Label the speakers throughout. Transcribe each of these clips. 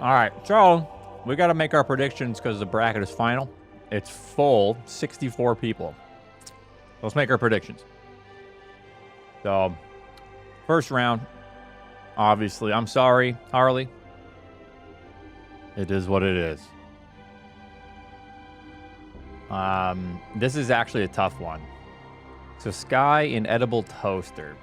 Speaker 1: All right, so we got to make our predictions because the bracket is final. It's full, 64 people. Let's make our predictions. So, first round, obviously, I'm sorry, Harley. It is what it is. This is actually a tough one. So, Sky Inedible Toaster.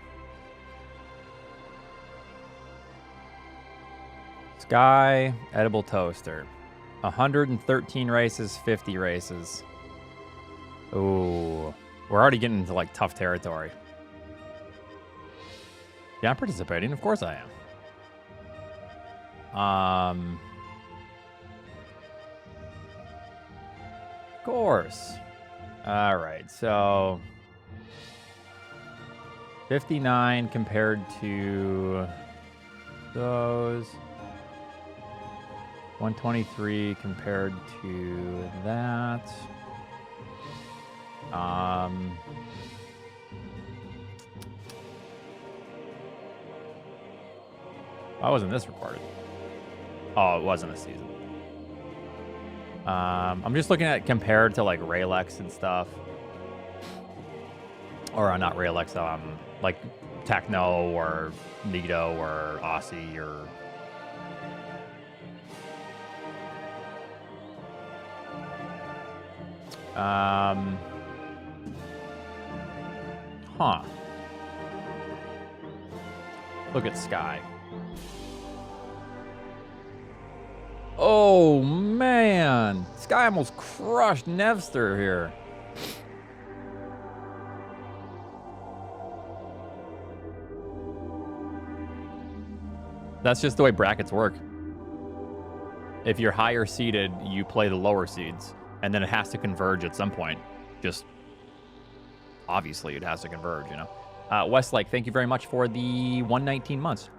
Speaker 1: Sky Edible Toaster. 113 races, 50 races. Ooh. We're already getting into, like, tough territory. Yeah, I'm participating. Of course I am. Of course. All right, so 59 compared to those. 123 compared to that. Why wasn't this recorded? Oh, it wasn't a season. I'm just looking at compared to like Raylex and stuff. Or not Raylex, like Techno or Nito or Aussie or... Huh. Look at Sky. Oh, man. Sky almost crushed Nevster here. That's just the way brackets work. If you're higher seeded, you play the lower seeds, and then it has to converge at some point. Just obviously it has to converge, you know. Westlake, thank you very much for the 119 months.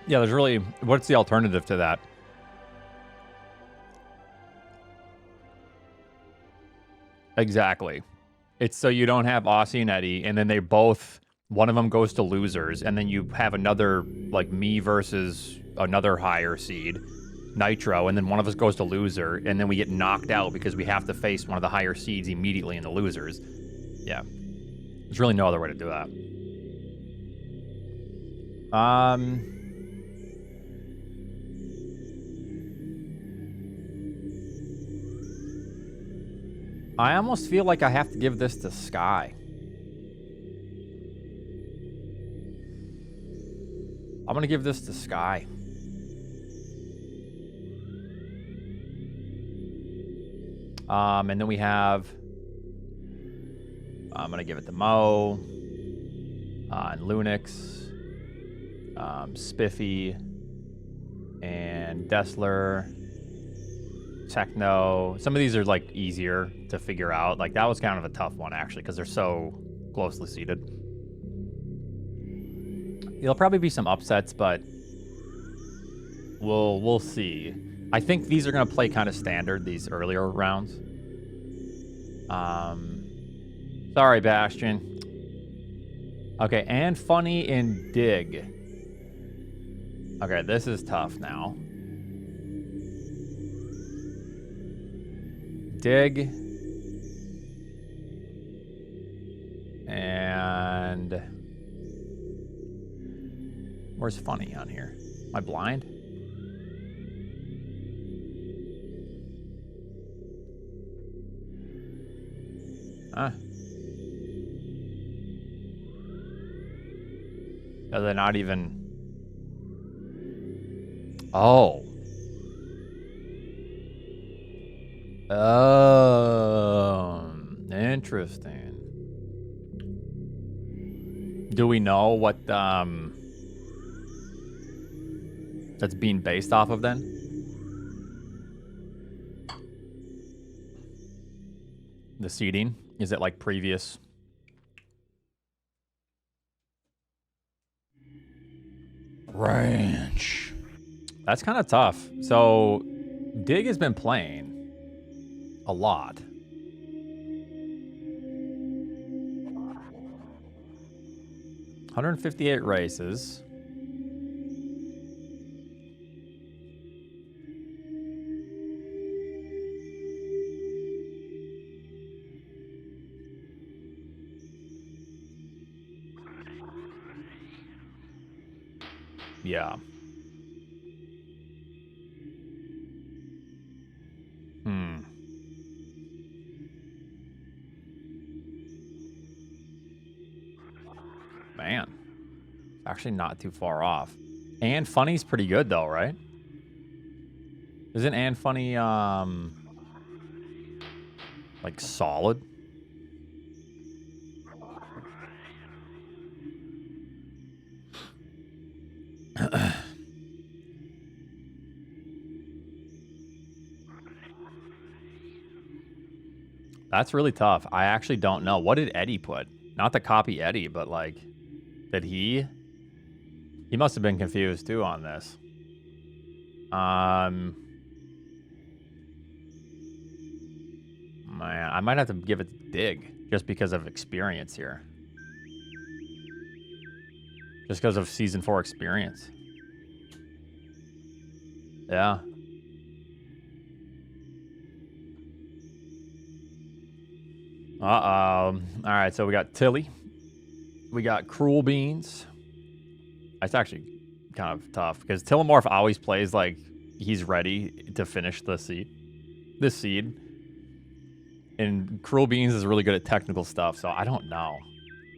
Speaker 1: Yeah, there's really... What's the alternative to that? Exactly. It's so you don't have Aussie and Eddie, and then they both... One of them goes to losers, and then you have another, like, me versus another higher seed, Nitro, and then one of us goes to loser, and then we get knocked out because we have to face one of the higher seeds immediately in the losers. Yeah. There's really no other way to do that. I almost feel like I have to give this to Sky. I'm going to give this to Sky. And then we have... I'm going to give it to Mo. And Lunix. Spiffy. And Dessler. Techno. Some of these are, like, easier to figure out. Like, that was kind of a tough one, actually, because they're so closely seated. There'll probably be some upsets, but we'll see. I think these are going to play kind of standard, these earlier rounds. Sorry, Bastion. Okay, and Funny and Dig. Okay, this is tough now. Dig. And... Where's Funny on here? Am I blind? Huh? Are they not even... Oh. Oh. Interesting. Do we know what, that's being based off of then? The seeding? Is it like previous?
Speaker 2: Ranch.
Speaker 1: That's kind of tough. So, Dig has been playing a lot. $158 races. Yeah. Man. Actually not too far off. And Funny's pretty good though, right? Isn't And Funny like solid? That's really tough. I actually don't know. What did Eddie put? Not to copy Eddie, but like, did he? He must have been confused too on this. Man, I might have to give it to Dig just because of experience here. Just because of season 4 experience. Yeah. All right, so we got Tilly. We got Cruel Beans. That's actually kind of tough because Tillamorph always plays like he's ready to finish the seed. This seed. And Cruel Beans is really good at technical stuff, so I don't know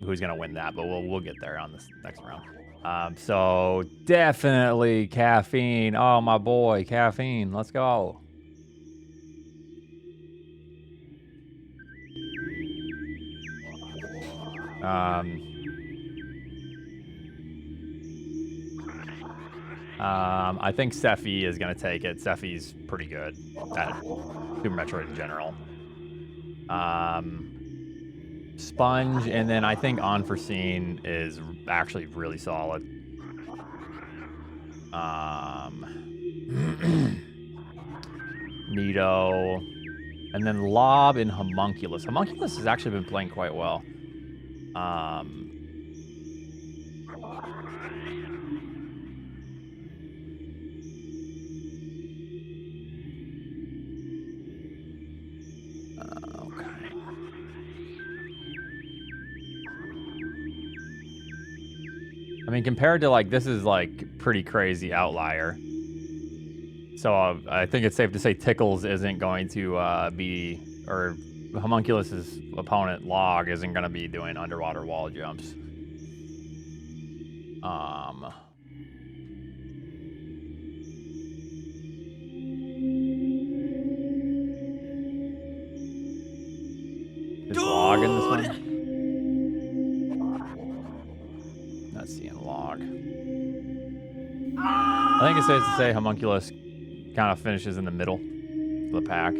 Speaker 1: who's gonna win that, but we'll get there on this next round. So definitely Caffeine. Oh my boy, Caffeine. Let's go. I think Sephi is gonna take it. Sephi's pretty good at Super Metroid in general. Sponge, and then I think Unforeseen is actually really solid. Nito, and then Lob and Homunculus. Homunculus has actually been playing quite well. I mean, compared to like, this is like pretty crazy outlier. So I think it's safe to say Tickles isn't going to be, or Homunculus's opponent Log isn't going to be doing underwater wall jumps. Is Log in this one? Not seeing Log. I think it's safe to say Homunculus kind of finishes in the middle of the pack.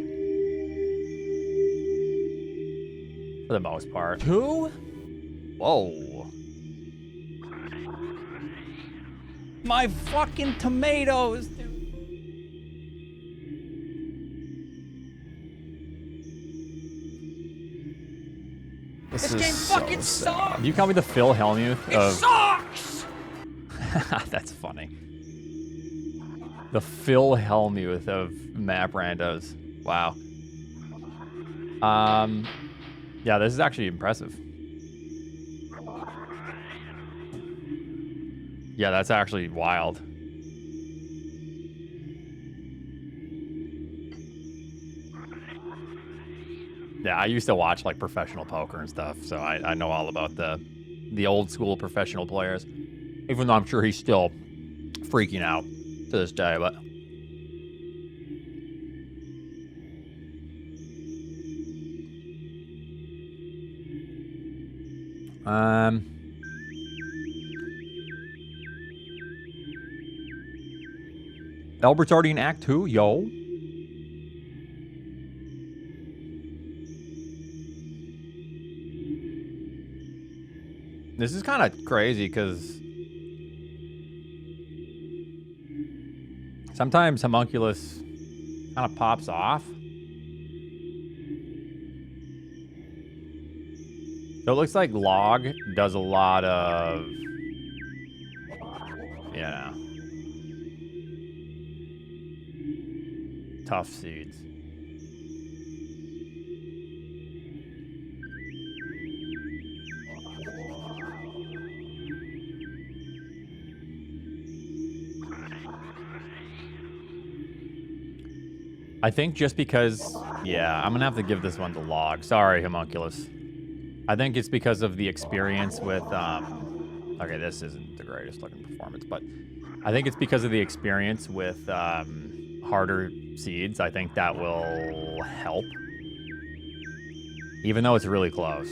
Speaker 1: For the most part.
Speaker 2: Two?
Speaker 1: Whoa.
Speaker 2: My fucking tomatoes, dude. This game fucking sucks.
Speaker 1: You call me the Phil Hellmuth of...
Speaker 2: It sucks!
Speaker 1: That's funny. The Phil Hellmuth of map randos. Wow. Yeah, this is actually impressive. Yeah, that's actually wild. Yeah, I used to watch like professional poker and stuff, so I know all about the old school professional players. Even though I'm sure he's still freaking out to this day, but Albertardian Act 2, yo. This is kind of crazy because Sometimes homunculus kind of pops off. So it looks like log does a lot of, yeah, tough seeds. I think just because, yeah, I'm gonna have to give this one to log. Sorry, homunculus. I think it's because of the experience with, okay, this isn't the greatest looking performance, but I think it's because of the experience with harder seeds. I think that will help. Even though it's really close,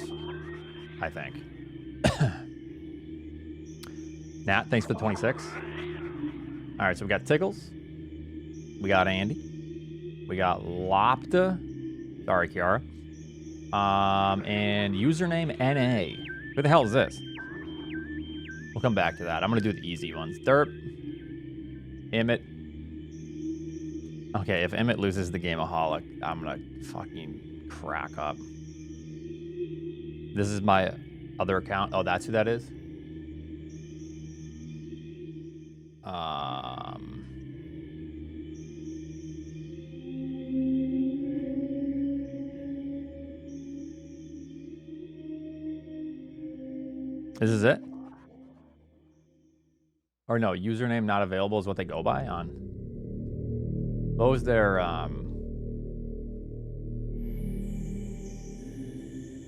Speaker 1: I think. Nat, thanks for the 26. All right, so we got Tickles. We got Andy. We got Lopta. Sorry, Kiara. And username NA. Who the hell is this? We'll come back to that. I'm going to do the easy ones. Derp. Emmett. Okay, if Emmett loses the Gameaholic, I'm going to fucking crack up. This is my other account. Oh, that's who that is? This is it? Or no, username not available is what they go by on. What was their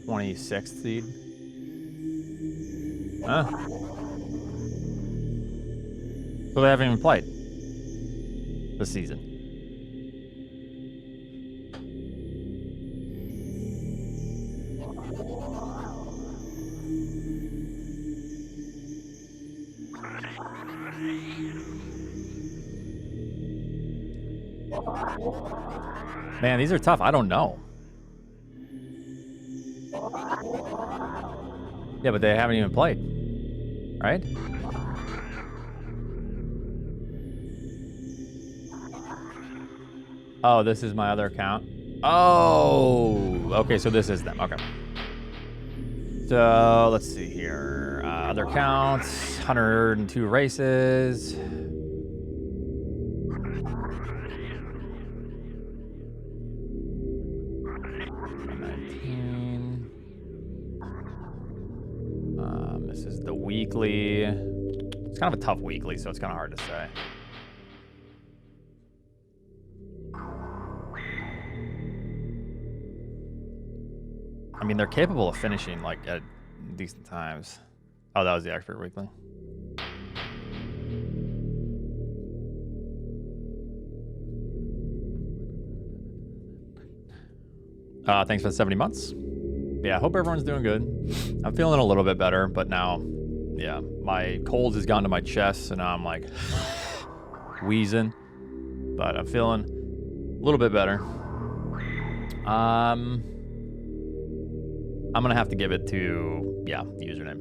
Speaker 1: 26th seed? Huh? So they haven't even played this season. Man, these are tough. I don't know. Yeah, but they haven't even played, right? Oh, this is my other account. Oh, okay, so this is them. Okay. So let's see here. Other accounts, 102 races. This is the weekly. It's kind of a tough weekly, so it's kind of hard to say. I mean, they're capable of finishing like at decent times. Oh, that was the expert weekly. Thanks for the 70 months. Yeah, I hope everyone's doing good. I'm feeling a little bit better, but now, yeah, my cold has gone to my chest, and now I'm like wheezing. But I'm feeling a little bit better. I'm gonna have to give it to, yeah, username.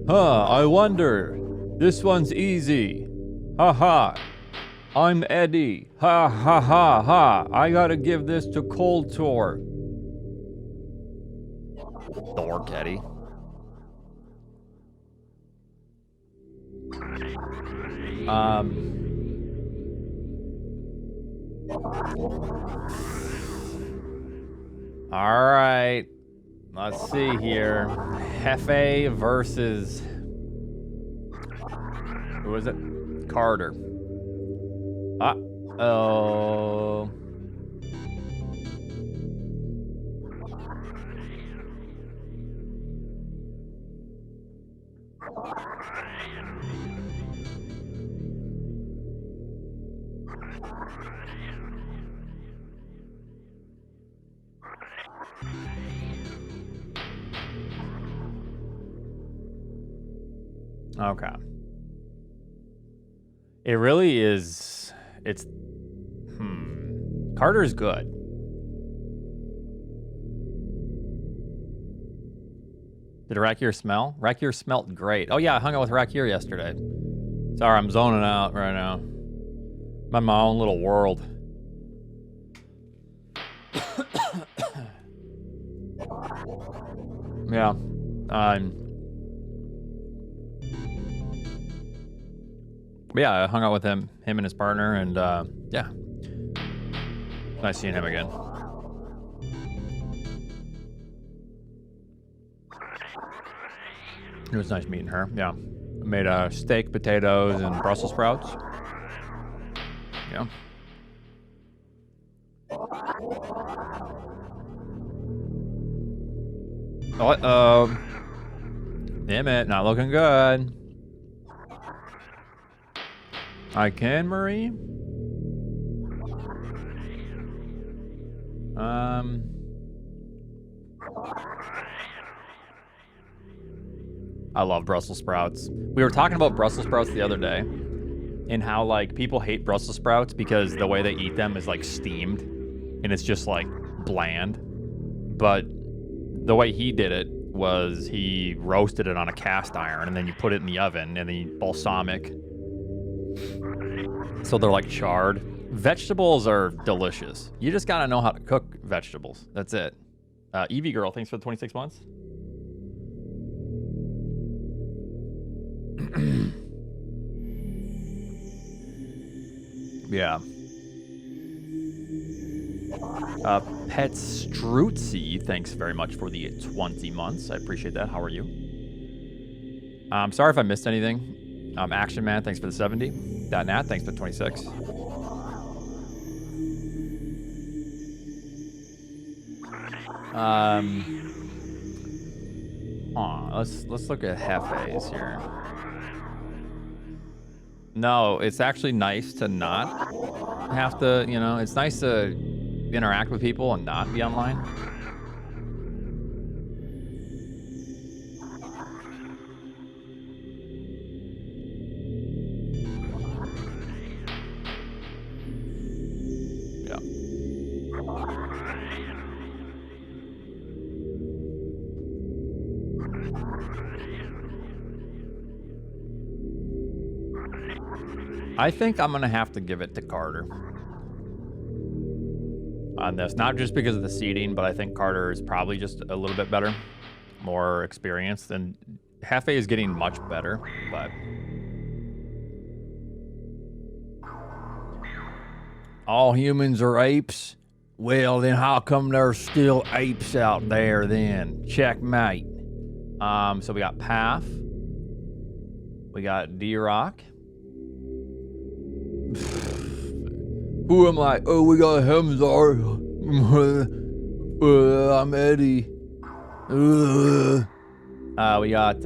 Speaker 1: I wonder. This one's easy. Haha. I'm Eddie. Ha ha ha ha. I gotta give this to Cold Tour. Dork, Eddie. All right. Let's see here. Hefe versus, who is it? Carter. Uh-oh. Okay. It really is. It's. Carter's good. Did Rakir smell? Rakir smelt great. Oh yeah, I hung out with Rakir yesterday. Sorry, I'm zoning out right now. I'm in my own little world. Yeah. But yeah, I hung out with him and his partner, and yeah. Nice seeing him again. It was nice meeting her. Yeah. I made steak, potatoes, and Brussels sprouts. Yeah. Uh-oh. Damn it, not looking good. I can, Marie. I love Brussels sprouts. We were talking about Brussels sprouts the other day and how like people hate Brussels sprouts because the way they eat them is like steamed and it's just like bland. But the way he did it was he roasted it on a cast iron and then you put it in the oven and then you balsamic. So they're like charred. Vegetables are delicious. You just gotta know how to cook vegetables. That's it. Evie Girl, thanks for the 26 months. Yeah. Pet Strutzy, thanks very much for the 20 months. I appreciate that. How are you? I'm sorry if I missed anything. Action Man, thanks for the 70. Nat, thanks for the 26. Let's look at Hefes here. No, it's actually nice to not have to, you know, it's nice to interact with people and not be online. Yeah. I think I'm gonna have to give it to Carter on this, not just because of the seating, but I think Carter is probably just a little bit better, more experienced, and Hefe is getting much better, but all humans are apes? Well, then how come there's still apes out there then? Checkmate. So we got Path. We got D-Rock. Who am I? Oh, we got Hemzar. I'm Eddie. We got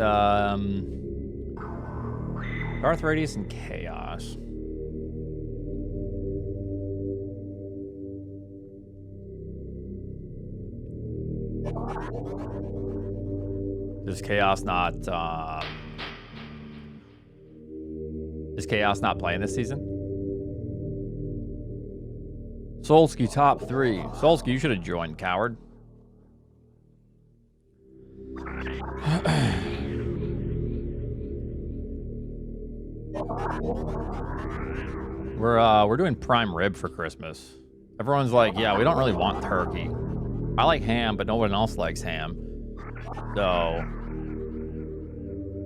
Speaker 1: Darth Radius and Chaos. Is Chaos not playing this season? Solsky top 3. Solsky, you should have joined, coward. We're doing prime rib for Christmas. Everyone's like, yeah, we don't really want turkey. I like ham, but no one else likes ham. So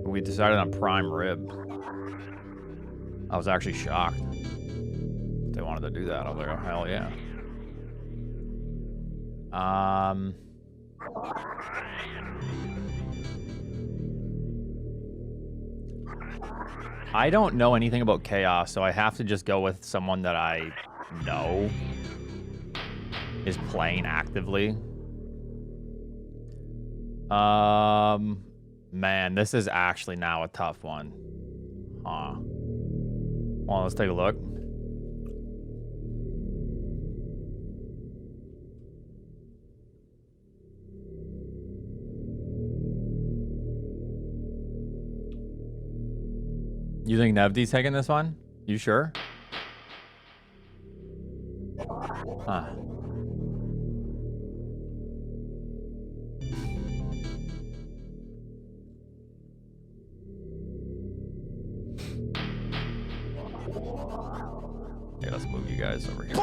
Speaker 1: we decided on prime rib. I was actually shocked. They wanted to do that. I was like, oh, hell yeah. I don't know anything about Chaos, so I have to just go with someone that I know is playing actively. Man, this is actually now a tough one. Huh. Well, let's take a look. You think Nevdi's taking this one? You sure? Huh. Yeah, let's move you guys over here.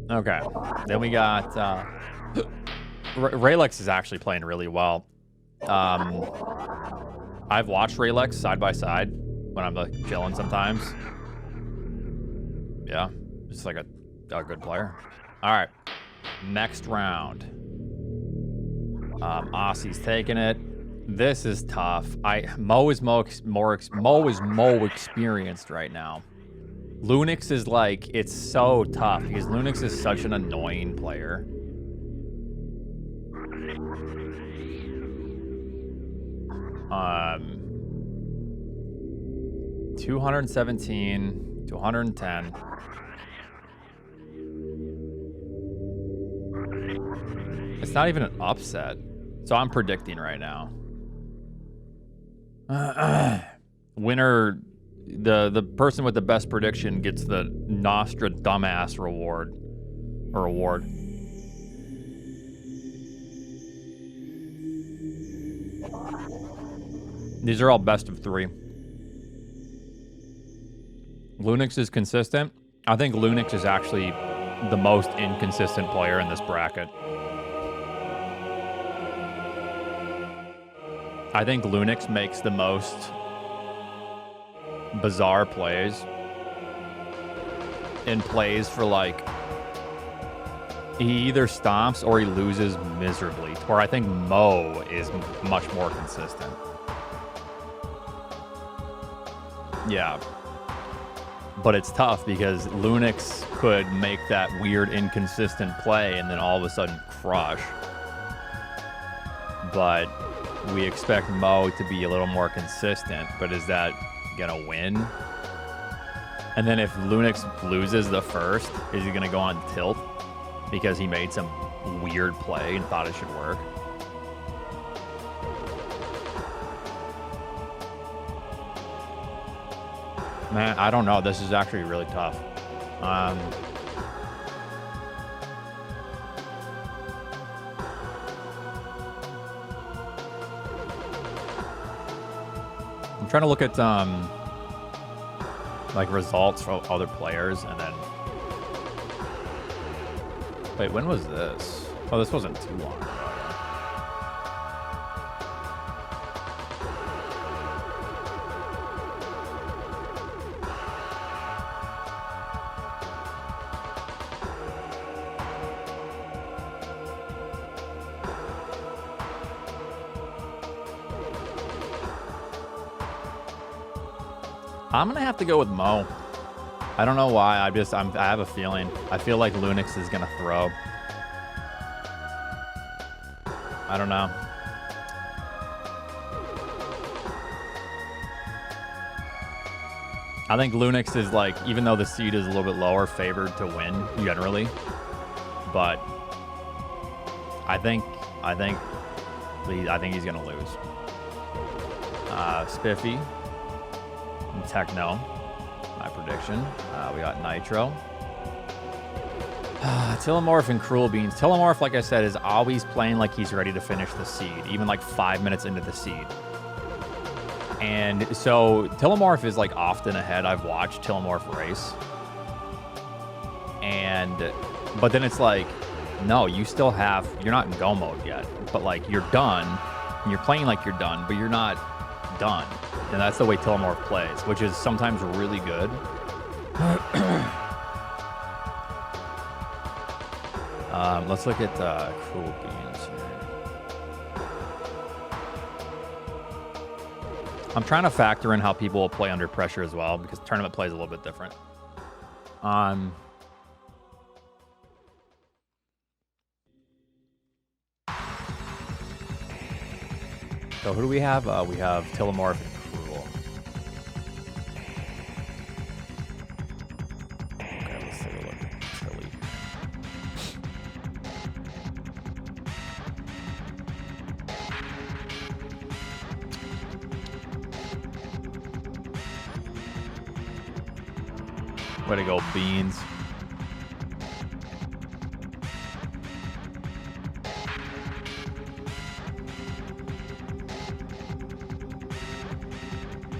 Speaker 1: Okay, then we got Raylex is actually playing really well. I've watched Raylex side by side when I'm like chilling sometimes. Yeah, just like a good player. All right, next round. Aussie's taking it. This is tough. Mo is more experienced right now. Lunix is like, it's so tough because Lunix is such an annoying player. Um, 217 to 110. It's not even an upset. So I'm predicting right now. Winner, the person with the best prediction gets the Nostra dumbass reward. Or award. These are all best of 3. Lunix is consistent. I think Lunix is actually the most inconsistent player in this bracket. I think Lunix makes the most bizarre plays and plays for like he either stomps or he loses miserably. Or I think Mo is much more consistent. Yeah. But it's tough because Lunix could make that weird inconsistent play and then all of a sudden crush. But we expect Mo to be a little more consistent, but is that gonna win? And then if Lunix loses the first, is he gonna go on tilt because he made some weird play and thought it should work? Man, I don't know. This is actually really tough. I'm trying to look at like results for other players and then wait, when was this? Oh, this wasn't too long ago. I'm gonna have to go with Mo. I don't know why. I have a feeling. I feel like Lunix is gonna throw. I don't know. I think Lunix is like, even though the seed is a little bit lower, favored to win generally. But I think he's gonna lose. Spiffy. Techno, my prediction. We got Nitro. Tillamorph and Cruel Beans. Tillamorph, like I said, is always playing like he's ready to finish the seed, even like 5 minutes into the seed. And so Tillamorph is like often ahead. I've watched Tillamorph race. But then it's like, no, you're not in go mode yet, but like you're done and you're playing like you're done, but you're not done. And that's the way Tillamorph plays, which is sometimes really good. Let's look at Cruel Beans here. I'm trying to factor in how people will play under pressure as well, because tournament play is a little bit different. So who do we have? We have Tillamorph and Cruel. Okay, let's take a look at Tilly. Way to go, Beans.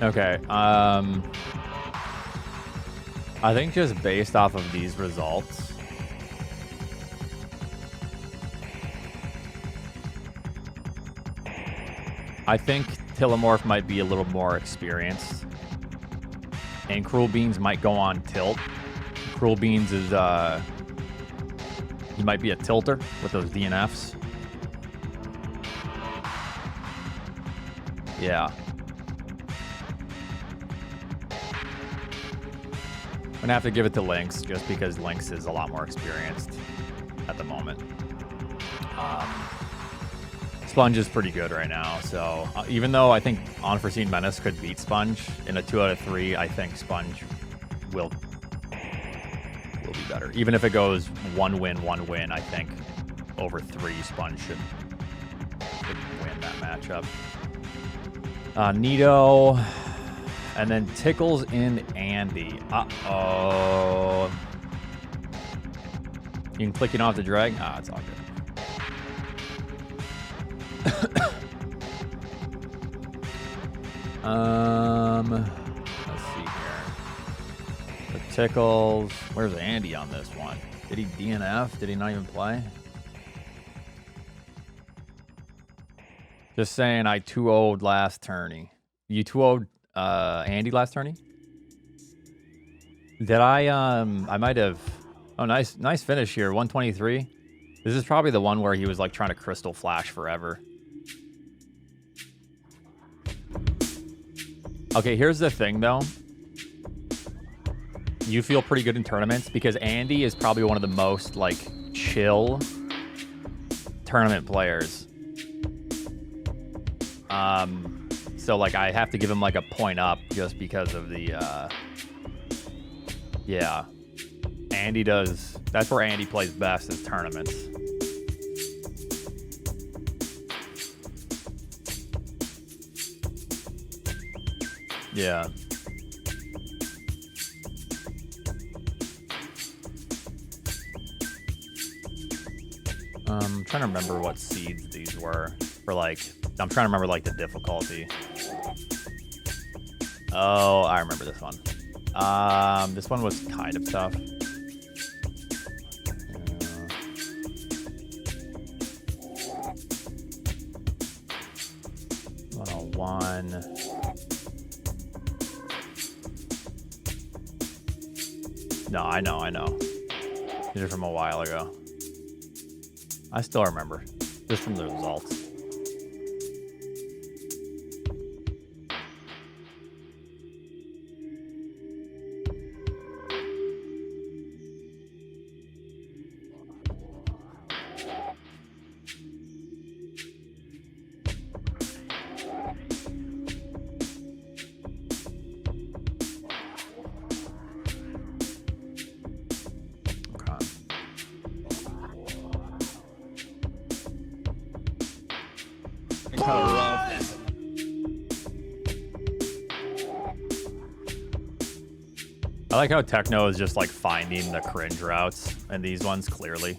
Speaker 1: Okay. I think just based off of these results, I think Tillamorph might be a little more experienced, and Cruel Beans might go on tilt. Cruel Beans is he might be a tilter with those DNFs. Yeah. I'm gonna have to give it to Lynx just because Lynx is a lot more experienced at the moment. Sponge is pretty good right now, so even though I think Unforeseen Menace could beat Sponge in a 2 out of 3, I think Sponge will be better. Even if it goes 1 win, I think over 3, Sponge should win that matchup. Nito, and then Tickles in Andy. Uh-oh. You can click it off the drag? Ah, it's all good. Let's see here. The Tickles. Where's Andy on this one? Did he DNF? Did he not even play? Just saying, I 2-0'd last tourney. You 2-0'd Andy last tourney? Did I might have. Oh, nice finish here. 123. This is probably the one where he was like trying to crystal flash forever. Okay, here's the thing though. You feel pretty good in tournaments because Andy is probably one of the most like chill tournament players. So like I have to give him like a point up just because of the yeah. Andy does, that's where Andy plays best is tournaments. Yeah. I'm trying to remember what seeds these were for like, I'm trying to remember like the difficulty. Oh, I remember this one. This one was kind of tough. 101. No, I know. These are from a while ago. I still remember, just from the results. I like how Techno is just like finding the cringe routes and these ones clearly.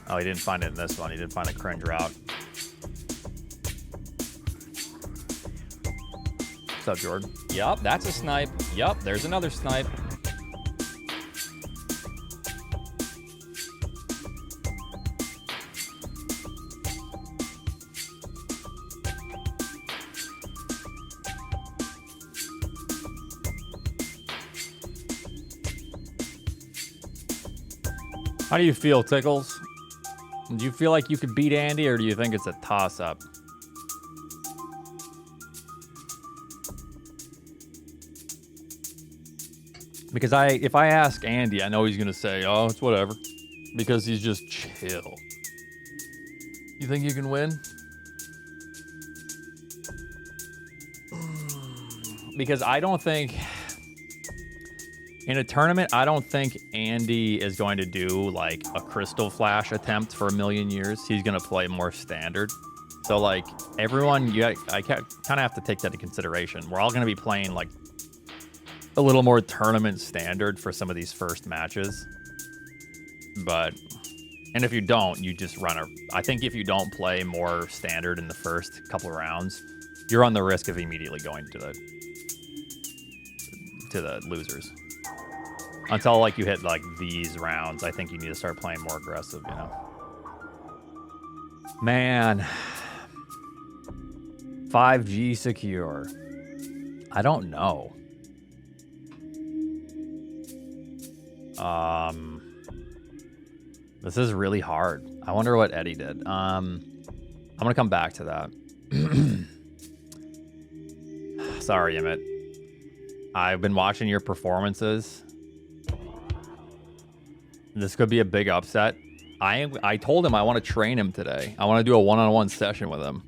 Speaker 1: Oh, he didn't find it in this one. He didn't find a cringe route. What's up, Jordan?
Speaker 2: Yup, that's a snipe. Yup, there's another snipe.
Speaker 1: How do you feel, Tickles? Do you feel like you could beat Andy, or do you think it's a toss-up? Because if I ask Andy, I know he's gonna say, "Oh, it's whatever," because he's just chill. You think you can win? Because I don't think in a tournament, I don't think Andy is going to do like a crystal flash attempt for a million years. He's gonna play more standard. So like everyone, I kind of have to take that into consideration. We're all gonna be playing like a little more tournament standard for some of these first matches. But And if you don't, you just run a... I think if you don't play more standard in the first couple of rounds, you're on the risk of immediately going to the losers. Until like you hit like these rounds, I think you need to start playing more aggressive, you know. Man. 5G secure. I don't know. This is really hard. I wonder what Eddie did. I'm gonna come back to that. Sorry, Emmett. I've been watching your performances. This could be a big upset. I told him I want to train him today. I want to do a one-on-one session with him.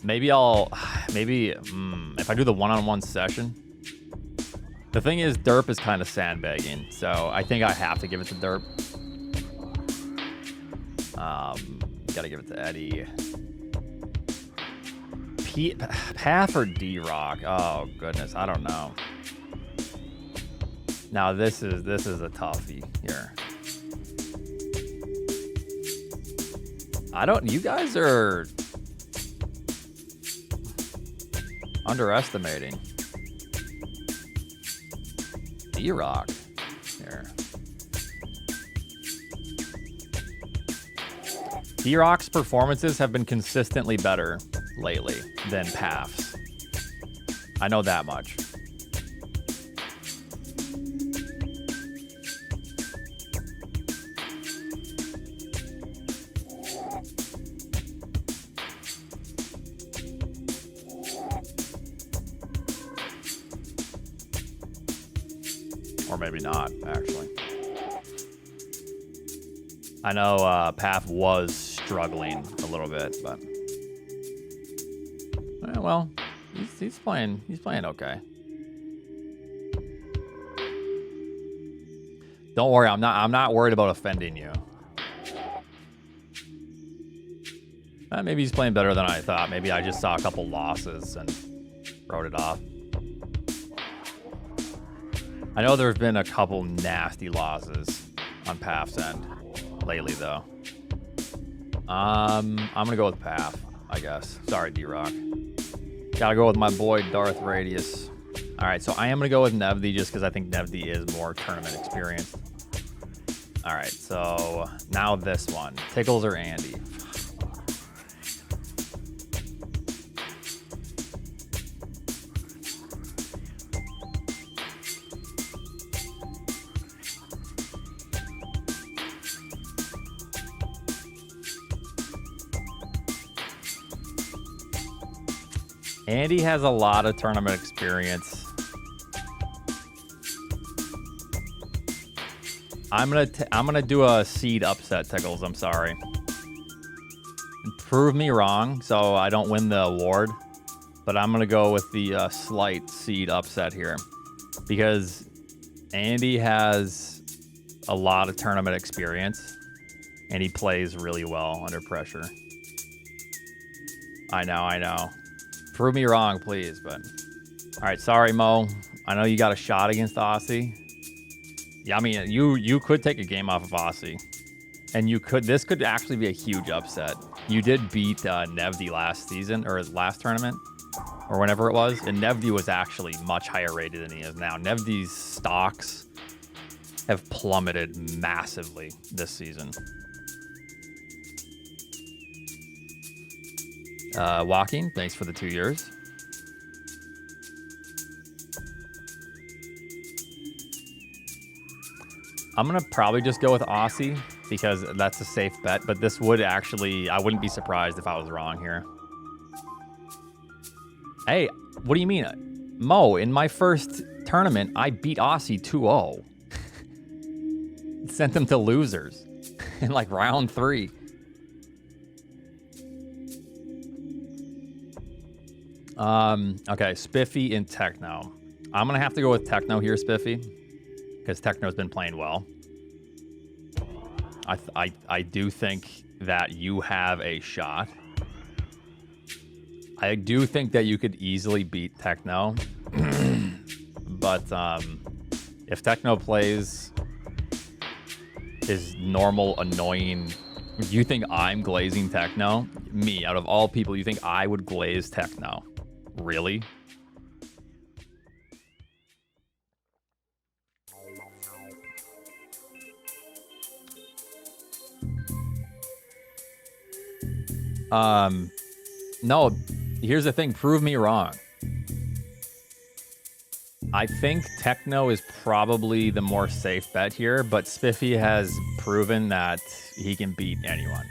Speaker 1: Maybe if I do the one-on-one session. The thing is, Derp is kind of sandbagging, so I think I have to give it to Derp. Gotta give it to Eddie. Path or D-Rock? Oh goodness, I don't know. Now this is a toughie here. You guys are underestimating D-Rock here. D-Rock's performances have been consistently better lately than Path's. I know that much. Or maybe not, actually. I know Path was struggling a little bit, but well, he's playing okay. Don't worry, I'm not worried about offending you. Maybe he's playing better than I thought. Maybe I just saw a couple losses and wrote it off. I know there's been a couple nasty losses on Path's end lately, though. I'm gonna go with Path, I guess. Sorry, D-Rock. Gotta go with my boy Darth Radius. All right, so I am gonna go with Nevdi just because I think Nevdi is more tournament experienced. All right, so now this one, Tickles or Andy? Andy has a lot of tournament experience. I'm gonna do a seed upset, Tickles. I'm sorry. Prove me wrong, so I don't win the award. But I'm gonna go with the slight seed upset here, because Andy has a lot of tournament experience, and he plays really well under pressure. I know. Prove me wrong, please, but... All right, sorry, Mo. I know you got a shot against Aussie. Yeah, I mean, you could take a game off of Aussie. And this could actually be a huge upset. You did beat Nevdi last season, or last tournament, or whenever it was, and Nevdi was actually much higher rated than he is now. Nevdi's stocks have plummeted massively this season. Walking, thanks for the 2 years. I'm gonna probably just go with Aussie because that's a safe bet, but this would actually, I wouldn't be surprised if I was wrong here. Hey, what do you mean? Mo, in my first tournament, I beat Aussie 2-0. Sent them to losers in like round 3. Okay, Spiffy and Techno. I'm gonna have to go with Techno here, Spiffy, because Techno's been playing well. I do think that you have a shot. I do think that you could easily beat Techno, but if Techno plays is normal, annoying. You think I'm glazing techno? Me, out of all people, you think I would glaze techno? Really? No, here's the thing. Prove me wrong. I think techno is probably the more safe bet here, but Spiffy has proven that he can beat anyone.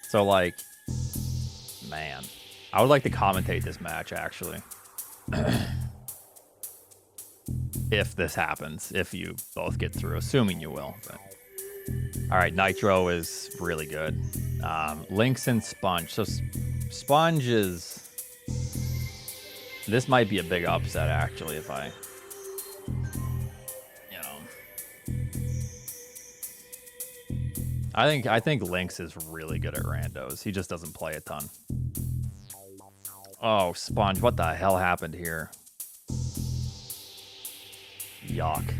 Speaker 1: So, like, man, I would like to commentate this match, actually. If this happens, if you both get through, assuming you will. But. All right, Nitro is really good. Lynx and Sponge. So Sponge is... This might be a big upset, actually, if I... You know... I think Lynx is really good at randos. He just doesn't play a ton. Oh, Sponge, what the hell happened here? Yuck.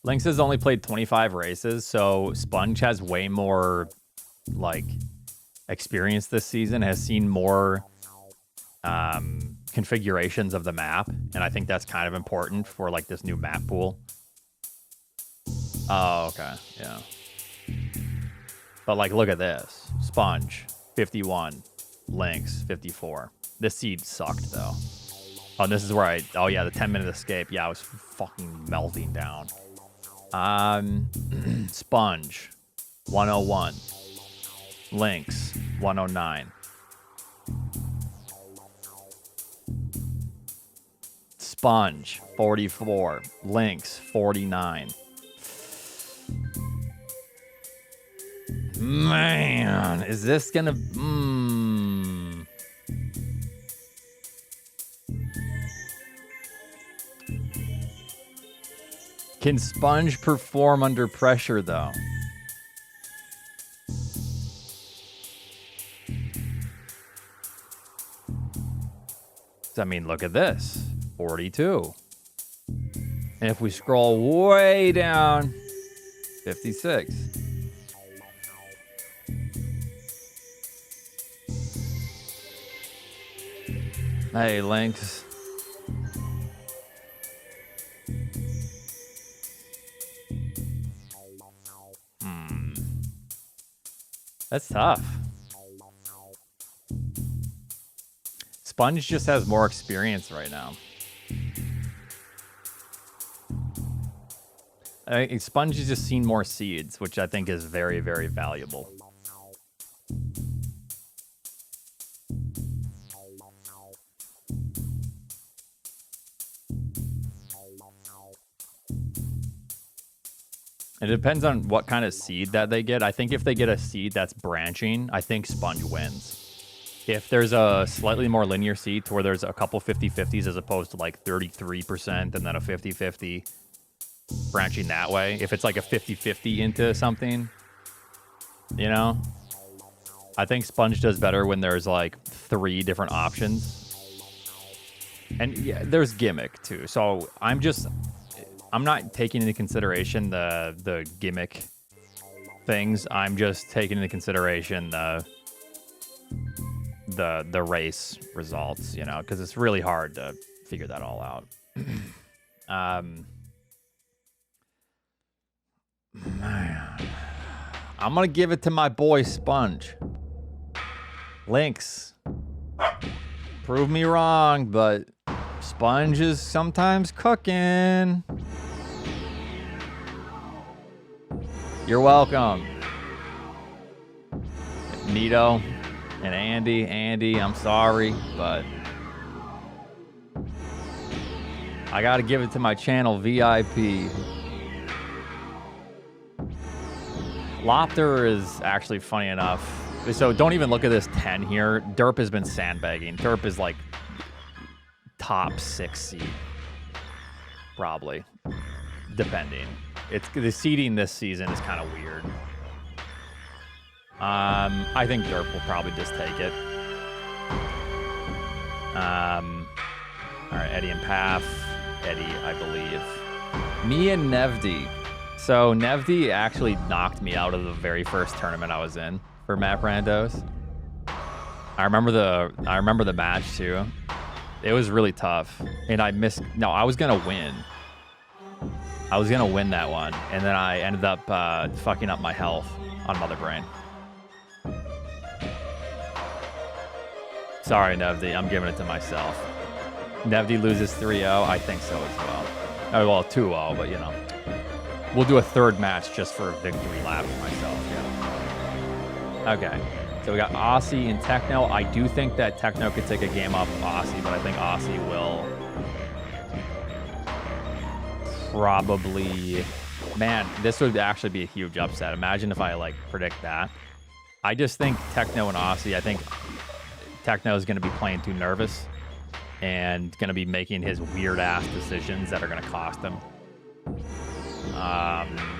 Speaker 1: Lynx has only played 25 races, so Sponge has way more, like, experience this season, has seen more configurations of the map, and I think that's kind of important for, like, this new map pool. Oh, okay, yeah. But, like, look at this. Sponge, 51. Lynx, 54. This seed sucked, though. Oh, and this is where oh, yeah, the 10-minute escape. Yeah, I was fucking melting down. Sponge, 101. Lynx, 109. Sponge, 44. Lynx, 49. Man, is this gonna... Can Sponge perform under pressure, though? I mean, look at this. 42. And if we scroll way down, 56. Hey, Lynx. That's tough. Sponge just has more experience right now. Sponge has just seen more seeds, which I think is very, very valuable. It depends on what kind of seed that they get. I think if they get a seed that's branching, I think Sponge wins. If there's a slightly more linear seed to where there's a couple 50-50s as opposed to like 33% and then a 50-50 branching that way. If it's like a 50-50 into something, you know? I think Sponge does better when there's like 3 different options. And yeah, there's gimmick too. So I'm not taking into consideration the gimmick things. I'm just taking into consideration the race results, you know, because it's really hard to figure that all out. Man, I'm gonna give it to my boy Sponge. Lynx, prove me wrong, but Sponge is sometimes cooking. You're welcome. Nito and Andy, I'm sorry, but I gotta give it to my channel VIP. Lopter is actually funny enough. So don't even look at this 10 here. Derp has been sandbagging. Derp is like top 6 seed. Probably. Depending. The seeding this season is kind of weird. I think Derp will probably just take it. All right, Eddie and Path. Eddie, I believe. Me and Nevdi. So Nevdi actually knocked me out of the very first tournament I was in for Map Randos. I remember the match too. It was really tough, and I missed. No, I was gonna win. I was gonna win that one, and then I ended up fucking up my health on Mother Brain. Sorry, Nevdi. I'm giving it to myself. Nevdi loses 3-0. I think so as well. Oh, well, 2-0, but you know. We'll do a third match just for a victory lap for myself, yeah. Okay. So we got Aussie and Techno. I do think that Techno could take a game off of Aussie, but I think Aussie will probably... Man, this would actually be a huge upset. Imagine if I, like, predict that. I just think Techno and Aussie, I think Techno is going to be playing too nervous and going to be making his weird-ass decisions that are going to cost him.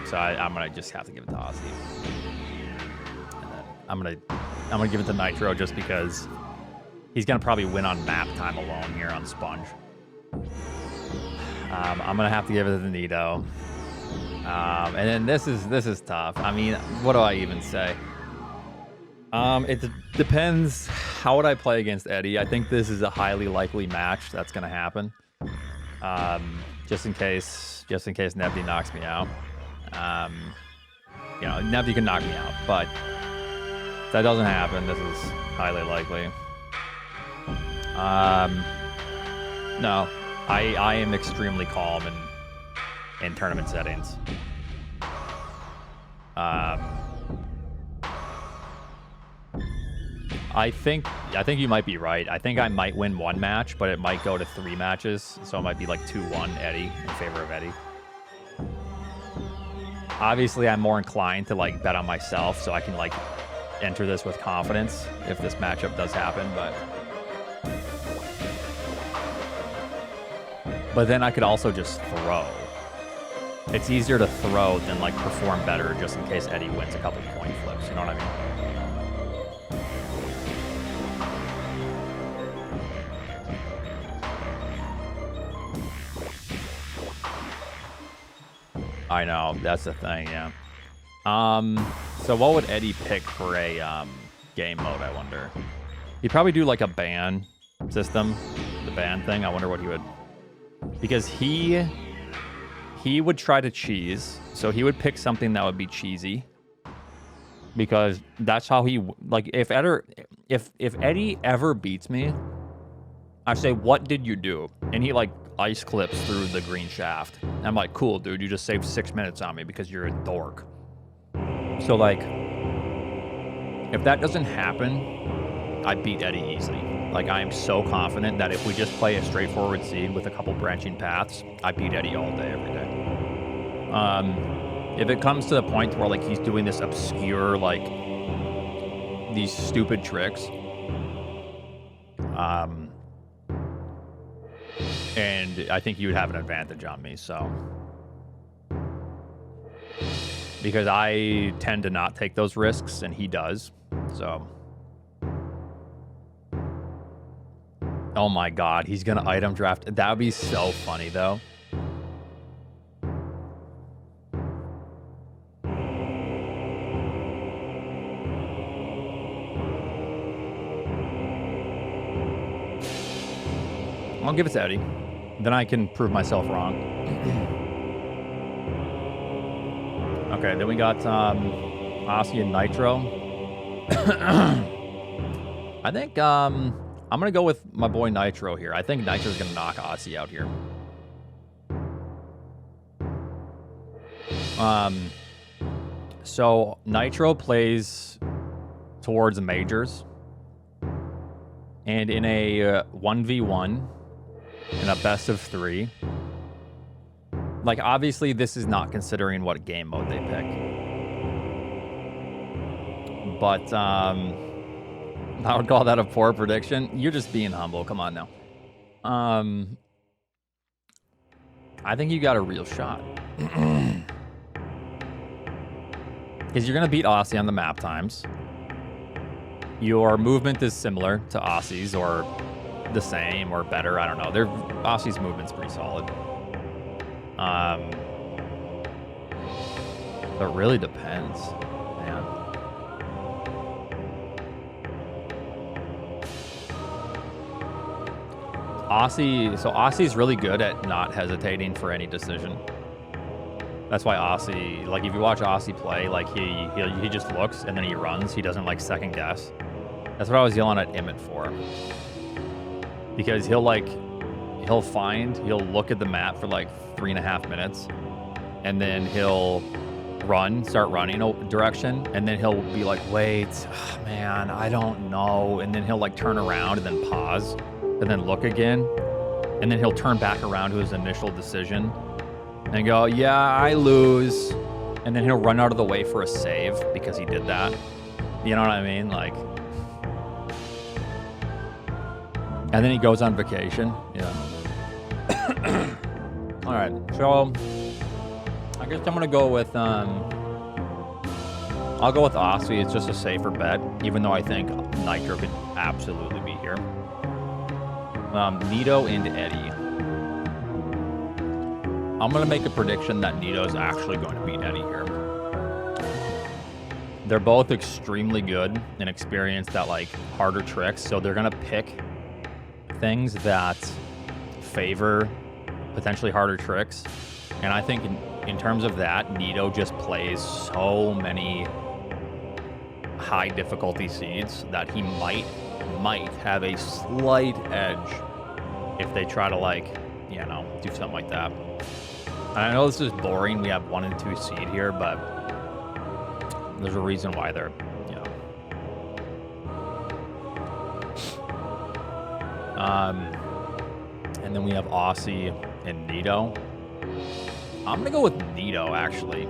Speaker 1: So I'm going to just have to give it to Aussie. I'm gonna give it to Nitro just because he's gonna probably win on map time alone here on Sponge. I'm gonna have to give it to Nito. And then this is tough. I mean, what do I even say? It depends. How would I play against Eddie? I think this is a highly likely match that's gonna happen. Just in case Nevdi knocks me out. You know, Nevdi can knock me out, but if that doesn't happen, this is highly likely. No, I am extremely calm in tournament settings. I think you might be right. I think I might win one match, but it might go to 3 matches, so it might be like 2-1 Eddie in favor of Eddie. Obviously, I'm more inclined to like bet on myself, so I can like enter this with confidence if this matchup does happen, but then I could also just throw. It's easier to throw than like perform better just in case Eddie wins a couple coin flips, you know what I mean? I know, that's the thing, yeah. So what would Eddie pick for a game mode, I wonder? He'd probably do like a ban system, the ban thing. I wonder what he would... Because he would try to cheese, so he would pick something that would be cheesy. Because that's how he... Like, if Eddie ever beats me, I say, what did you do? And he, like, ice clips through the green shaft. And I'm like, cool, dude, you just saved 6 minutes on me because you're a dork. So, like, if that doesn't happen, I beat Eddie easily. Like, I am so confident that if we just play a straightforward seed with a couple branching paths, I beat Eddie all day, every day. If it comes to the point where, like, he's doing this obscure, like, these stupid tricks, and I think you would have an advantage on me, so... Because I tend to not take those risks, and he does, so... Oh my god, he's gonna item draft. That would be so funny, though. I'll give it to Eddie. Then I can prove myself wrong. Okay, then we got Aussie and Nitro. I think I'm gonna go with my boy Nitro here. I think Nitro's gonna knock Aussie out here. So Nitro plays towards majors, and in a 1v1, in a best of 3. Like, obviously, this is not considering what game mode they pick. But, I would call that a poor prediction. You're just being humble. Come on now. I think you got a real shot. Because you're going to beat Aussie on the map times. Your movement is similar to Aussie's, or the same or better. I don't know. Aussie's movement's pretty solid. It really depends, man. Aussie's really good at not hesitating for any decision. That's why Aussie, like if you watch Aussie play, like he just looks and then he runs. He doesn't like second guess. That's what I was yelling at Emmett for. Because he'll look at the map for like 3.5 minutes, and then he'll start running a direction, and then he'll be like, wait, man, I don't know. And then he'll like turn around and then pause and then look again. And then he'll turn back around to his initial decision and go, yeah, I lose. And then he'll run out of the way for a save because he did that. You know what I mean? Like, and then he goes on vacation. Yeah. All right. So I guess I'm going to go with, I'll go with Aussie. It's just a safer bet, even though I think Nitro could absolutely be here. Nito and Eddie. I'm going to make a prediction that Nito's actually going to beat Eddie here. They're both extremely good and experienced at like harder tricks, so they're going to pick things that favor potentially harder tricks. And I think in terms of that, Nito just plays so many high difficulty seeds that he might have a slight edge if they try to, like, you know, do something like that. And I know this is boring. We have 1 and 2 seed here, but there's a reason why they're, you know. And then we have Aussie and Nito. I'm gonna go with Nito, actually.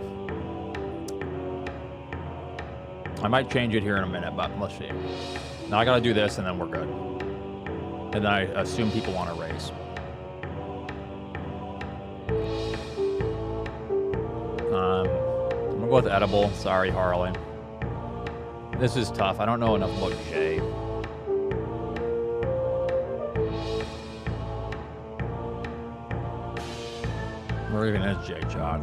Speaker 1: I might change it here in a minute, but let's see. Now I gotta do this, and then we're good. And then I assume people want to race. I'm gonna go with Edible. Sorry, Harley. This is tough. I don't know enough about Jay. Where even is Jay Chalk?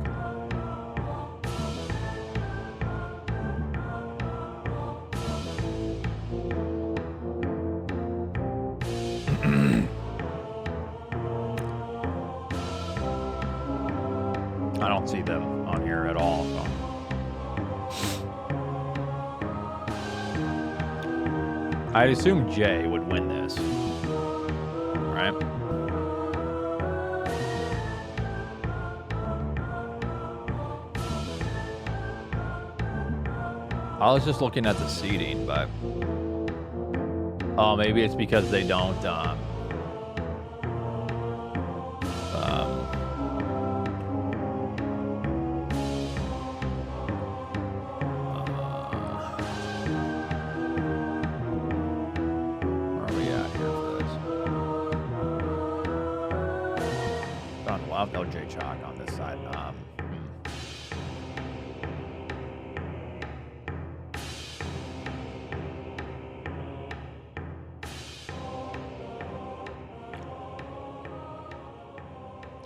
Speaker 1: I don't see them on here at all. So. I'd assume Jay would win this, right? I was just looking at the seating, but oh, maybe it's because they don't where are we at here for this? We'll have no J Chalk on this side.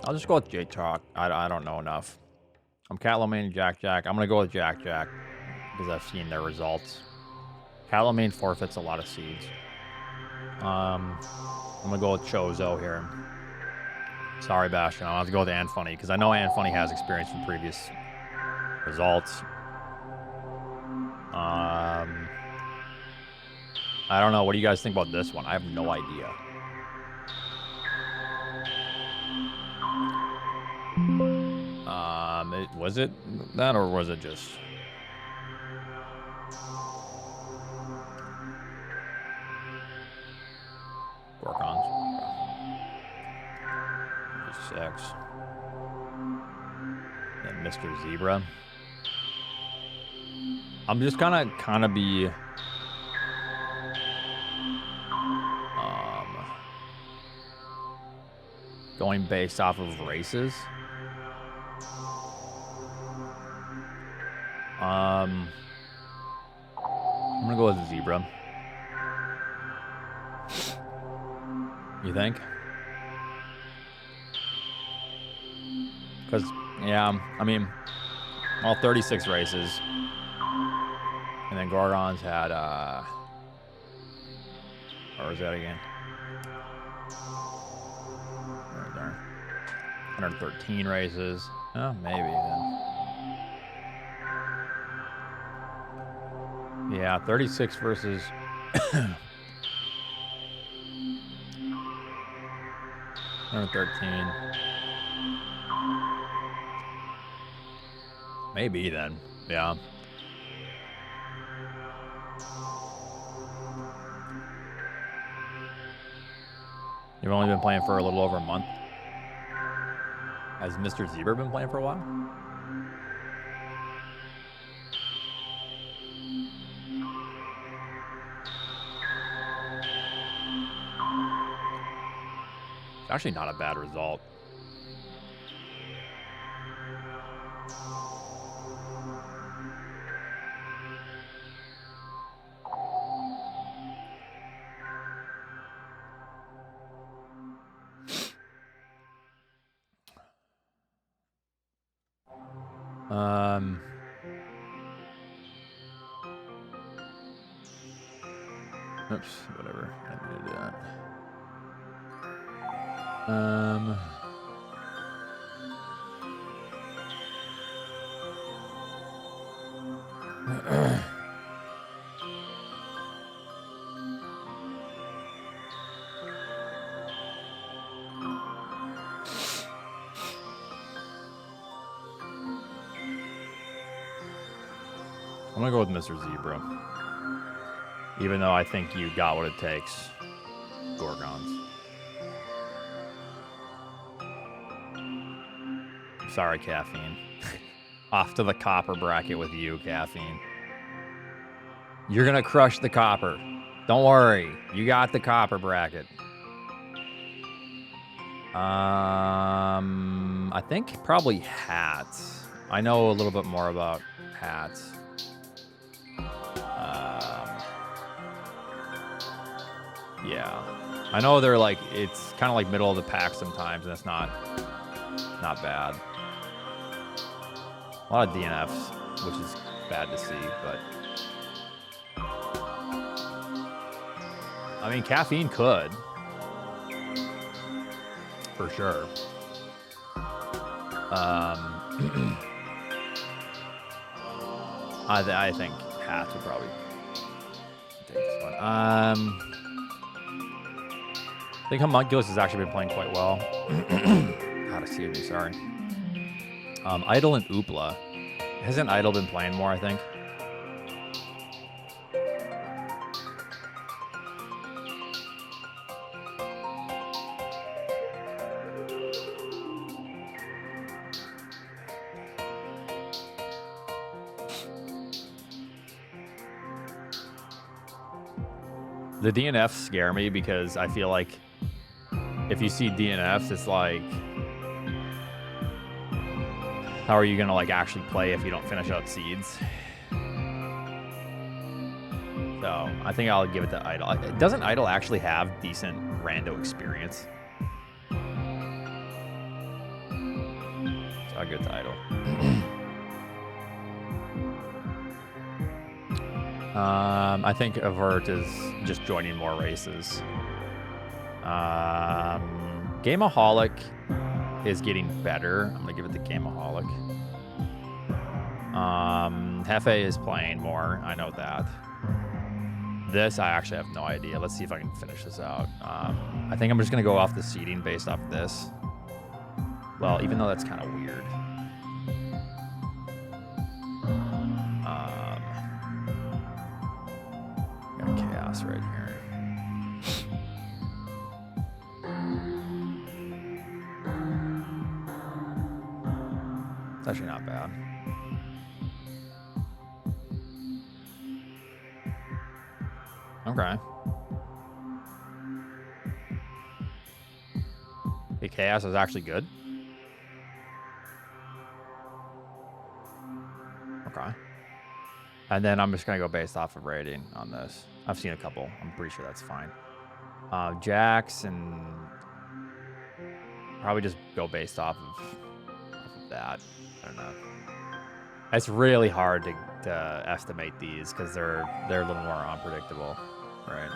Speaker 1: I'll just go with J Chalk. I don't know enough. I'm Catloman Jack Jack. I'm gonna go with Jack Jack because I've seen their results. Catloman forfeits a lot of seeds. I'm gonna go with Chozo here. Sorry, Bastion. I'll have to go with Anfunny because I know Anfunny has experience from previous results. I don't know. What do you guys think about this one? I have no idea. Was it that, or was it just? Gorkons. 6. And Mr. Zebra. I'm just gonna kind of be going based off of races. I'm gonna go with Zebra. You think? Because, yeah, I mean, all 36 races. And then Gorgon's had, where was that again? Right there. 113 races. Oh, maybe then. Yeah, 36 versus... 113. Maybe then. Yeah. You've only been playing for a little over a month. Has Mr. Zebra been playing for a while? It's actually not a bad result. Oops, whatever. I didn't mean to do that. I'm gonna go with Mr. Zebra. Even though I think you got what it takes. Gorgons. Sorry, Caffeine. Off to the copper bracket with you, Caffeine. You're gonna crush the copper. Don't worry. You got the copper bracket. I think probably hats. I know a little bit more about hats. Yeah. I know they're like, it's kind of like middle of the pack sometimes, and it's not bad. A lot of DNFs, which is bad to see, but I mean, Caffeine could. For sure. I think hats would probably take this one. I think Homunculus has actually been playing quite well. God, excuse me, sorry. Idle and Oopla. Hasn't Idle been playing more, I think? The DNFs scare me because I feel like if you see DNFs, it's like, how are you gonna like actually play if you don't finish out seeds? So I think I'll give it to Idle. Doesn't Idle actually have decent rando experience? So I'll give it to Idle. I think Avert is just joining more races. Gameaholic is getting better. I'm gonna give it to Gameaholic. Hefe is playing more. I know that. This, I actually have no idea. Let's see if I can finish this out. I think I'm just gonna go off the seeding based off this. Well, even though that's kind of weird. Got Chaos right here. It's actually not bad. Okay. The Chaos is actually good. Okay. And then I'm just going to go based off of rating on this. I've seen a couple. I'm pretty sure that's fine. Jax, and probably just go based off of that. I don't know. It's really hard to estimate these because they're a little more unpredictable, right?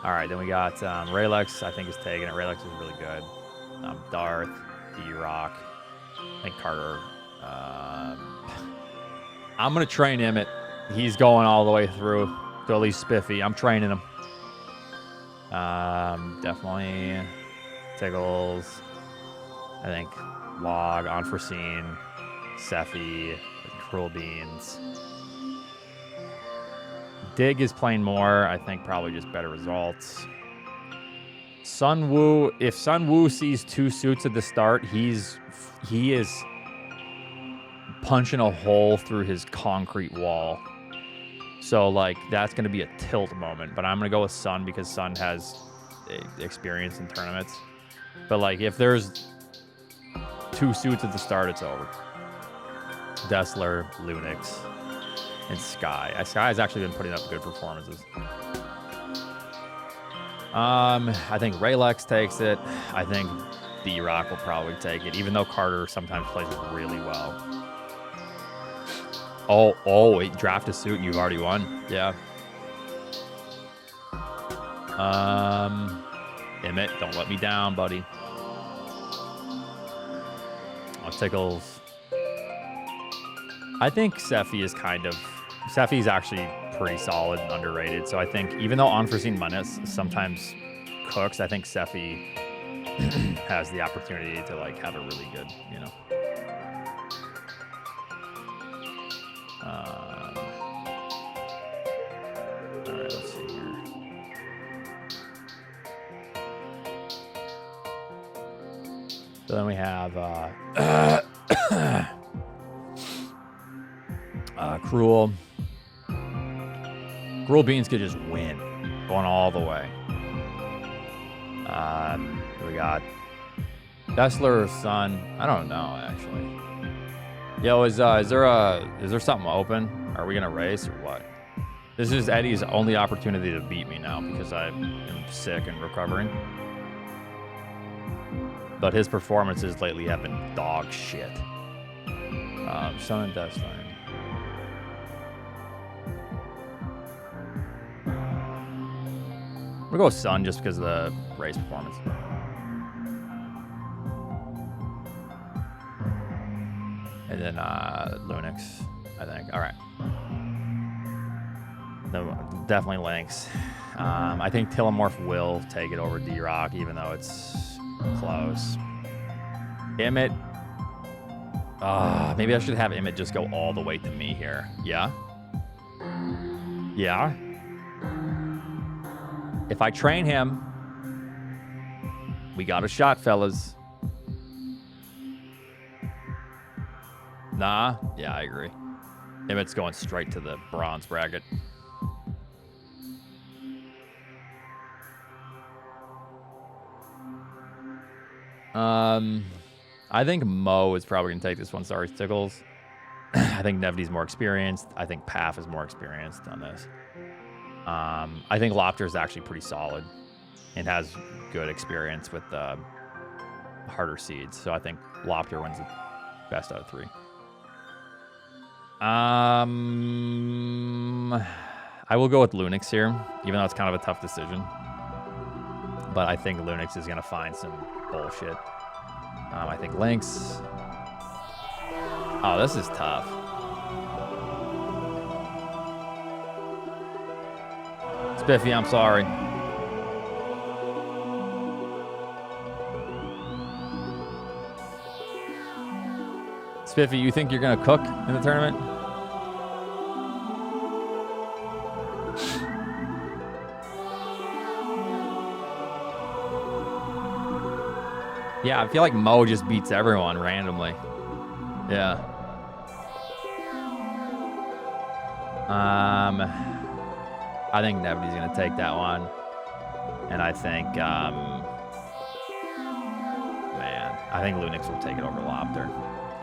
Speaker 1: All right, then we got Raylex. I think is taking it. Raylex is really good. Darth, D-Rock, I think Carter. I'm gonna train Emmett. He's going all the way through to at least Spiffy. I'm training him. Definitely Tiggles. I think Log, Unforeseen, Sephi, Cruel Beans. Dig is playing more. I think probably just better results. Sun Wu, if Sun Wu sees 2 suits at the start, he is punching a hole through his concrete wall. So, like, that's going to be a tilt moment. But I'm going to go with Sun because Sun has experience in tournaments. But, like, if there's 2 suits at the start, it's over. Dessler, Lunix, and Sky. Sky has actually been putting up good performances. I think Raylex takes it. I think D-Rock will probably take it, even though Carter sometimes plays really well. Oh, wait, draft a suit and you've already won. Yeah. Emmett, don't let me down, buddy. Tickles. I think Sephi is Sephi's actually pretty solid and underrated. So I think even though Unforeseen Menace sometimes cooks, I think Sephi has the opportunity to like have a really good, you know. All right, let's see here. So then we have Cruel. Cruel Beans could just win, going all the way. We got Dessler or Sun. I don't know actually. Yo, is there something open? Are we gonna race or what? This is Eddie's only opportunity to beat me now because I am sick and recovering. But his performances lately have been dog shit. Sun and Dessler. We'll go with Sun just because of the race performance. And then Lunix, I think. All right. No, definitely Lynx. I think Telemorph will take it over D-Rock, even though it's close. Emmett. Maybe I should have Emmett just go all the way to me here. Yeah? Yeah? If I train him, we got a shot, fellas. Nah? Yeah, I agree. Emmett's going straight to the bronze bracket. I think Mo is probably going to take this one. Sorry, Tickles. I think Nevdy's more experienced. I think Paf is more experienced on this. I think Lopter is actually pretty solid and has good experience with harder seeds. So I think Lopter wins the best out of 3. I will go with Lunix here, even though it's kind of a tough decision. But I think Lunix is going to find some bullshit. I think Lynx. Oh, this is tough. Spiffy, I'm sorry. Spiffy, you think you're going to cook in the tournament? Yeah, I feel like Mo just beats everyone randomly. Yeah. I think Nevity's going to take that one. And I think, I think Lunix will take it over Lopter.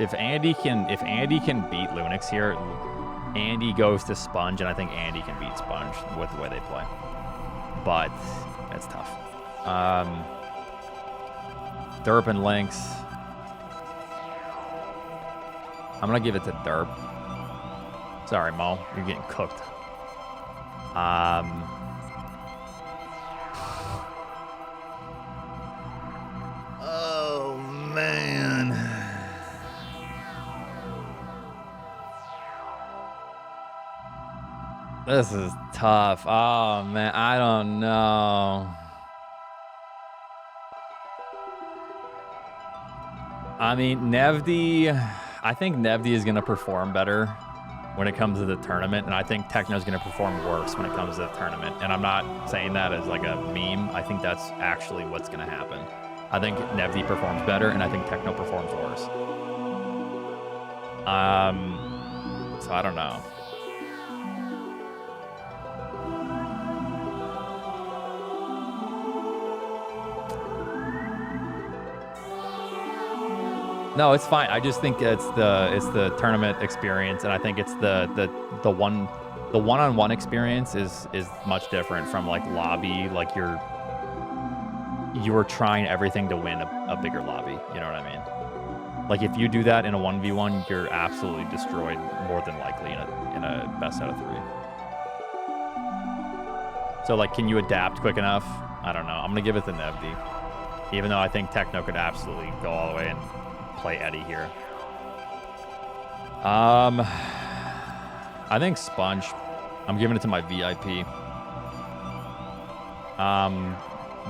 Speaker 1: If Andy can beat Lunix here, Andy goes to Sponge, and I think Andy can beat Sponge with the way they play. but that's tough. Derp and Lynx. I'm gonna give it to Derp. Sorry, Mo, you're getting cooked. Oh man. This is tough. Oh man, I don't know. I mean, Nevdi, I think Nevdi is gonna perform better when it comes to the tournament, and I think Techno's gonna perform worse when it comes to the tournament. And I'm not saying that as like a meme. I think that's actually what's gonna happen. I think Nevdi performs better, and I think Techno performs worse. So I don't know. No, it's fine. I just think it's the tournament experience, and I think it's the one-on-one experience is much different from like lobby. Like you're trying everything to win a bigger lobby. You know what I mean? Like if you do that in a 1v1, you're absolutely destroyed more than likely in a best out of 3. So like, can you adapt quick enough? I don't know. I'm gonna give it to Nevdi, even though I think Techno could absolutely go all the way and play Eddie here. I think Sponge. I'm giving it to my VIP.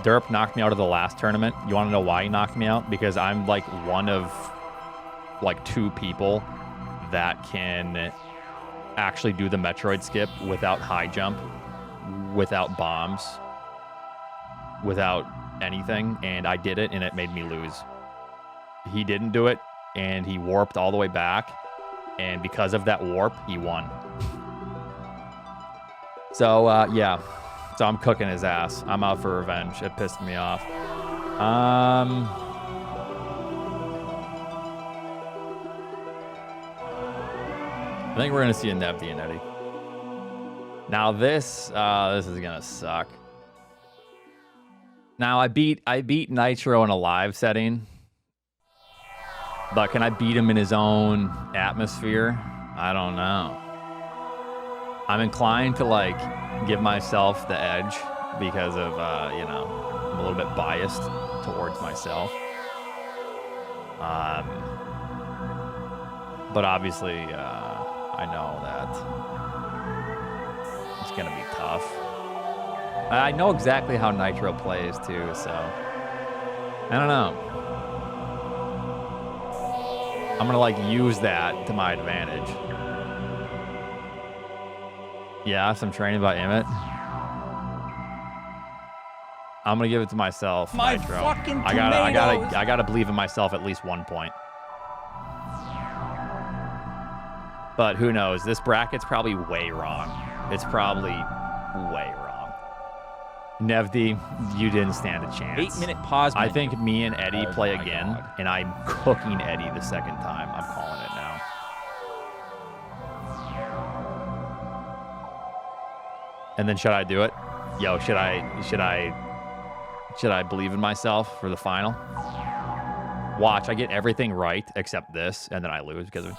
Speaker 1: Derp knocked me out of the last tournament. You want to know why he knocked me out? Because I'm like one of like 2 people that can actually do the Metroid skip without high jump, without bombs, without anything, and I did it, and it made me lose. He didn't do it, and he warped all the way back, and because of that warp, he won. So, yeah. So I'm cooking his ass. I'm out for revenge. It pissed me off. I think we're going to see a Nevdi and Eddie. Now this is going to suck. Now I beat Nitro in a live setting. But can I beat him in his own atmosphere? I don't know. I'm inclined to like give myself the edge because of you know, I'm a little bit biased towards myself. But obviously I know that it's gonna be tough. I know exactly how Nitro plays too, so I don't know. I'm gonna like use that to my advantage. Yeah, some training by Emmett. I'm gonna give it to myself.
Speaker 2: My
Speaker 1: Nitro.
Speaker 2: fucking
Speaker 1: I gotta believe in myself at least 1 point. But who knows? This bracket's probably way wrong. It's probably way wrong. Nevdi, you didn't stand a chance.
Speaker 2: 8-minute pause.
Speaker 1: I think me and Eddie play again,
Speaker 2: God.
Speaker 1: and I'm cooking Eddie the second time. I'm calling it now. And then should I do it? Yo, should I believe in myself for the final? Watch, I get everything right except this, and then I lose because of it.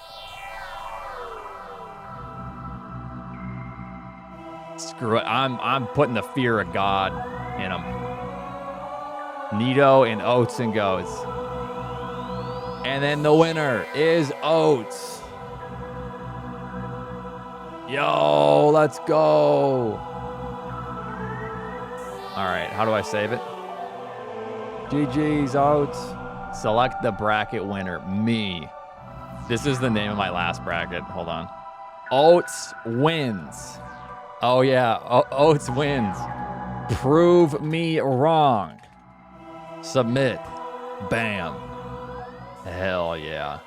Speaker 1: Screw it. I'm putting the fear of God in him. Nito and Oatsngoats. And then the winner is Oats. Yo, let's go. All right, how do I save it? GG's, Oats. Select the bracket winner, me. This is the name of my last bracket. Hold on. Oats wins. Oh, yeah. Oats wins. Prove me wrong. Submit. Bam. Hell yeah.